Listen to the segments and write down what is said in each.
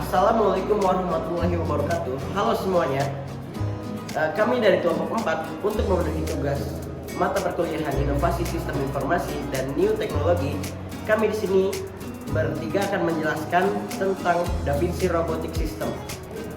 Assalamualaikum warahmatullahi wabarakatuh. Halo semuanya. Kami dari kelompok 4 untuk memenuhi tugas mata perkuliahan Inovasi Sistem Informasi dan New Teknologi. Kami di sini bertiga akan menjelaskan tentang DaVinci Robotic System.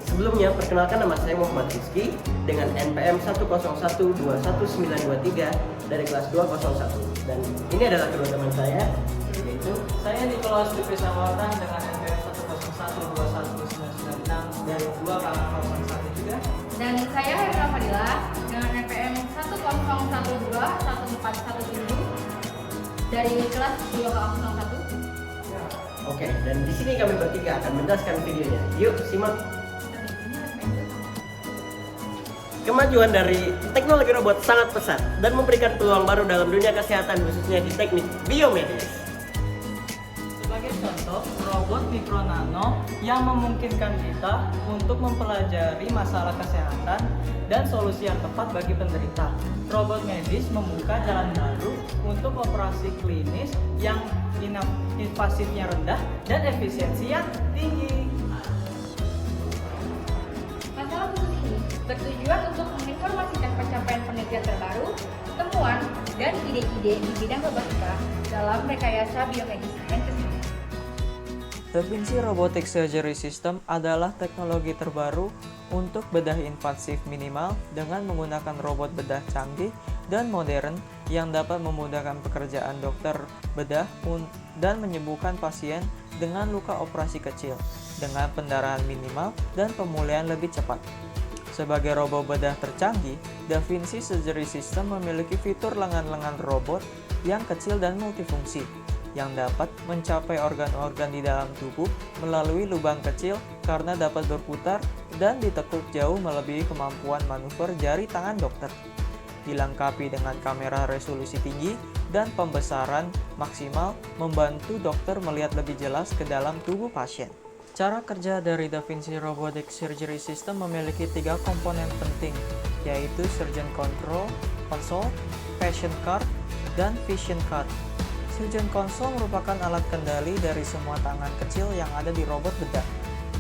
Sebelumnya, perkenalkan, nama saya Muhammad Rizky dengan NPM 1012193 dari kelas 201. Dan ini adalah kedua teman saya, yaitu Saya Nicholas Dwi Samawata dengan NPM 1012199 dari 2 kalangan 01 juga. Dan saya Herna Fadila dengan NPM 101211417 dari kelas 201. Oke, dan di sini kami bertiga akan menjelaskan videonya. Yuk, simak. Kemajuan dari teknologi robot sangat pesat dan memberikan peluang baru dalam dunia kesehatan, khususnya di teknik biomedis. Sebagai contoh, robot mikro nano yang memungkinkan kita untuk mempelajari masalah kesehatan dan solusi yang tepat bagi penderita. Robot medis membuka jalan baru untuk operasi klinis yang invasifnya rendah dan efisiensi yang tinggi. Masalah khusus ini bertujuan untuk menginformasikan pencapaian penelitian terbaru, temuan, dan ide-ide di bidang robotika dalam rekayasa biomedis dan kesehatan. DaVinci Robotic Surgery System adalah teknologi terbaru untuk bedah invasif minimal dengan menggunakan robot bedah canggih dan modern yang dapat memudahkan pekerjaan dokter bedah dan menyembuhkan pasien dengan luka operasi kecil dengan pendarahan minimal dan pemulihan lebih cepat. Sebagai robot bedah tercanggih, DaVinci Surgery System memiliki fitur lengan-lengan robot yang kecil dan multifungsi, yang dapat mencapai organ-organ di dalam tubuh melalui lubang kecil karena dapat berputar dan ditekuk jauh melebihi kemampuan manuver jari tangan dokter. Dilengkapi dengan kamera resolusi tinggi dan pembesaran maksimal membantu dokter melihat lebih jelas ke dalam tubuh pasien. Cara kerja dari DaVinci Robotic Surgery System memiliki 3 komponen penting, yaitu Surgeon Console, Patient Card, dan Vision Card. Surgeon Console merupakan alat kendali dari semua tangan kecil yang ada di robot bedah,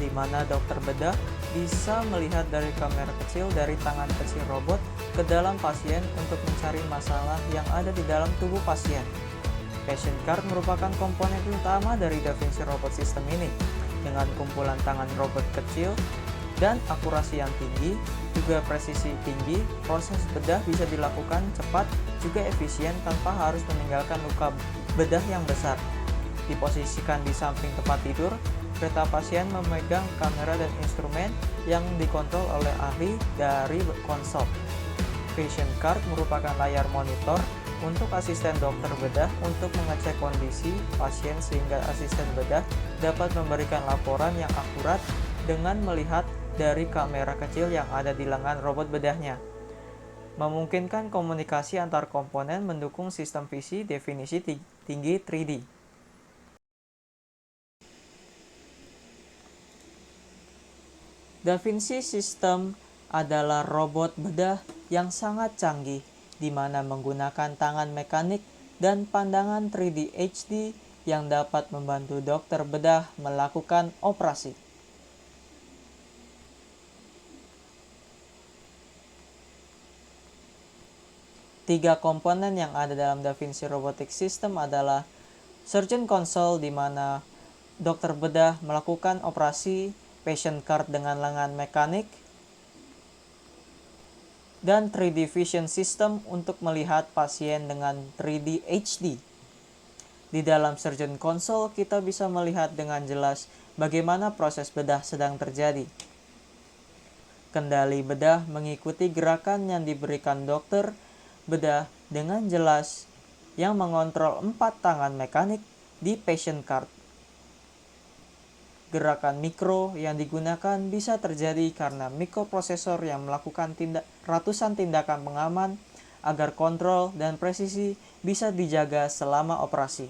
di mana dokter bedah bisa melihat dari kamera kecil dari tangan kecil robot ke dalam pasien untuk mencari masalah yang ada di dalam tubuh pasien. Patient Card merupakan komponen utama dari DaVinci Robot System ini, dengan kumpulan tangan robot kecil dan akurasi yang tinggi, juga presisi tinggi. Proses bedah bisa dilakukan cepat juga efisien tanpa harus meninggalkan luka bedah yang besar. Diposisikan di samping tempat tidur, kereta pasien memegang kamera dan instrumen yang dikontrol oleh ahli dari konsol. Vision Card merupakan layar monitor untuk asisten dokter bedah untuk mengecek kondisi pasien sehingga asisten bedah dapat memberikan laporan yang akurat dengan melihat dari kamera kecil yang ada di lengan robot bedahnya. Memungkinkan komunikasi antar komponen mendukung sistem visi definisi tinggi 3D. DaVinci System adalah robot bedah yang sangat canggih, di mana menggunakan tangan mekanik dan pandangan 3D HD yang dapat membantu dokter bedah melakukan operasi. Tiga komponen yang ada dalam DaVinci Robotic System adalah Surgeon Console, di mana dokter bedah melakukan operasi, Patient Card dengan lengan mekanik, dan 3D Vision System untuk melihat pasien dengan 3D HD. Di dalam Surgeon Console, kita bisa melihat dengan jelas bagaimana proses bedah sedang terjadi. Kendali bedah mengikuti gerakan yang diberikan dokter bedah dengan jelas yang mengontrol 4 tangan mekanik di Patient Card. Gerakan mikro yang digunakan bisa terjadi karena mikroprosesor yang melakukan ratusan tindakan pengaman agar kontrol dan presisi bisa dijaga selama operasi.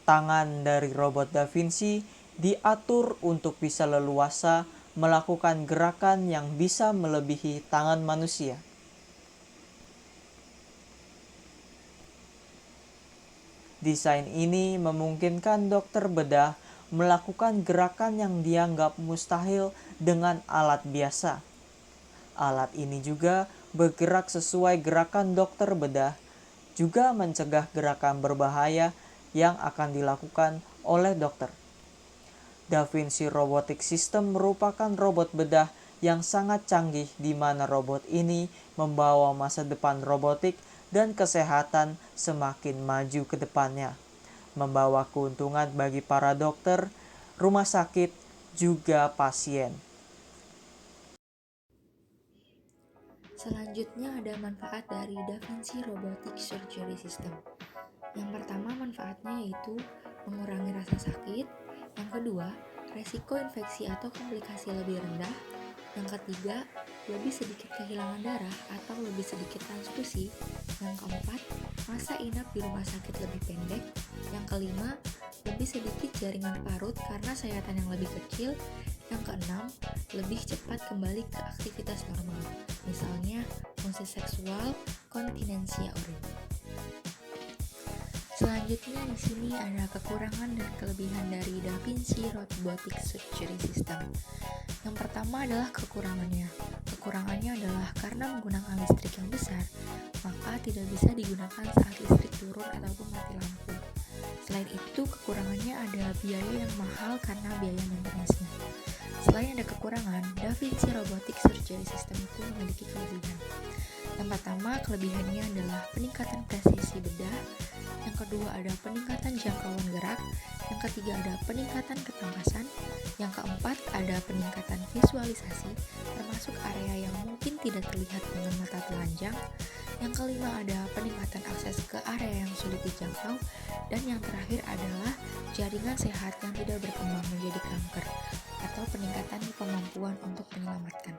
Tangan dari robot DaVinci diatur untuk bisa leluasa melakukan gerakan yang bisa melebihi tangan manusia. Desain ini memungkinkan dokter bedah melakukan gerakan yang dianggap mustahil dengan alat biasa. Alat ini juga bergerak sesuai gerakan dokter bedah, juga mencegah gerakan berbahaya yang akan dilakukan oleh dokter. Da Vinci Robotic System merupakan robot bedah yang sangat canggih di mana robot ini membawa masa depan robotik dan kesehatan semakin maju ke depannya, membawa keuntungan bagi para dokter, rumah sakit, juga pasien. Selanjutnya ada manfaat dari Da Vinci Robotic Surgery System. Yang pertama manfaatnya yaitu mengurangi rasa sakit. Yang kedua, resiko infeksi atau komplikasi lebih rendah. Yang ketiga, lebih sedikit kehilangan darah atau lebih sedikit transfusi. Yang keempat, masa inap di rumah sakit lebih pendek. Yang kelima, lebih sedikit jaringan parut karena sayatan yang lebih kecil. Yang keenam, lebih cepat kembali ke aktivitas normal, misalnya fungsi seksual, kontinensia urin. Selanjutnya di sini ada kekurangan dan kelebihan dari Da Vinci Robotic Surgery System. Yang pertama adalah kekurangannya. Kekurangannya adalah karena menggunakan listrik yang besar, maka tidak bisa digunakan saat listrik turun ataupun mati lampu. Selain itu, kekurangannya ada biaya yang mahal karena biaya maintenance-nya. Selain ada kekurangan, Da Vinci Robotic Surgery System itu memiliki kelebihan. Yang pertama, kelebihannya adalah peningkatan presisi bedah. Yang kedua ada peningkatan jangkauan gerak. Yang ketiga ada peningkatan ketangkasan. Yang keempat ada peningkatan visualisasi, termasuk area yang mungkin tidak terlihat dengan mata telanjang. Yang kelima ada peningkatan akses ke area yang sulit dijangkau. Dan yang terakhir adalah jaringan sehat yang tidak berkembang menjadi kanker, atau peningkatan kemampuan untuk menyelamatkan.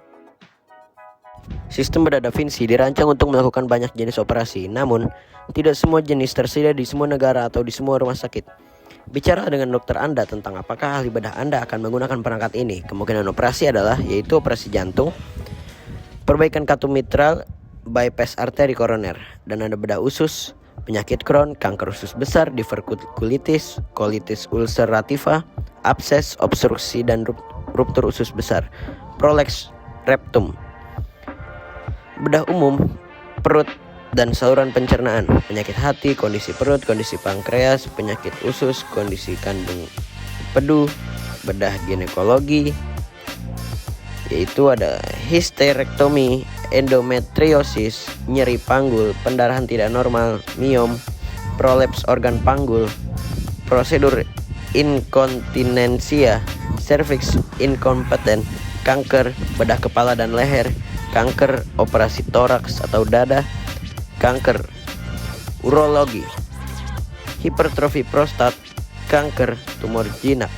Sistem bedah Da Vinci dirancang untuk melakukan banyak jenis operasi, namun tidak semua jenis tersedia di semua negara atau di semua rumah sakit. Bicara dengan dokter Anda tentang apakah ahli bedah Anda akan menggunakan perangkat ini. Kemungkinan operasi adalah yaitu operasi jantung, perbaikan katup mitral, bypass arteri koroner, dan ada bedah usus, penyakit Crohn, kanker usus besar, diverkulitis, colitis ulcerativa, abses, obstruksi, dan ruptur usus besar, prolapse rectum, bedah umum, perut, dan saluran pencernaan, penyakit hati, kondisi perut, kondisi pankreas, penyakit usus, kondisi kandung empedu, bedah ginekologi, yaitu ada histerektomi, endometriosis, nyeri panggul, pendarahan tidak normal, miom, prolaps organ panggul, prosedur inkontinensia, cervix incompeten, kanker bedah kepala dan leher, kanker operasi toraks atau dada, kanker urologi, hipertrofi prostat, kanker tumor jinak.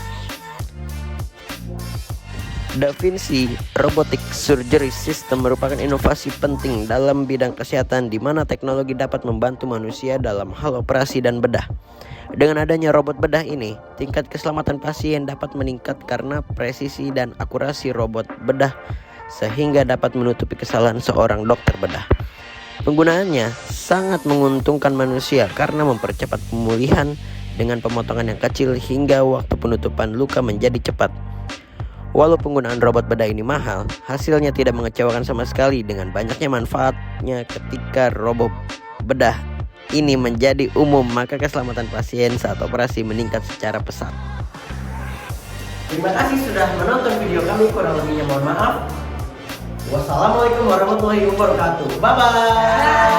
Da Vinci Robotic Surgery System merupakan inovasi penting dalam bidang kesehatan di mana teknologi dapat membantu manusia dalam hal operasi dan bedah. Dengan adanya robot bedah ini, tingkat keselamatan pasien dapat meningkat karena presisi dan akurasi robot bedah sehingga dapat menutupi kesalahan seorang dokter bedah. Penggunaannya sangat menguntungkan manusia karena mempercepat pemulihan dengan pemotongan yang kecil hingga waktu penutupan luka menjadi cepat. Walau penggunaan robot bedah ini mahal, hasilnya tidak mengecewakan sama sekali dengan banyaknya manfaatnya ketika robot bedah ini menjadi umum, maka keselamatan pasien saat operasi meningkat secara pesat. Terima kasih sudah menonton video kami, kurang lebihnya mohon maaf. Wassalamualaikum warahmatullahi wabarakatuh. Bye bye.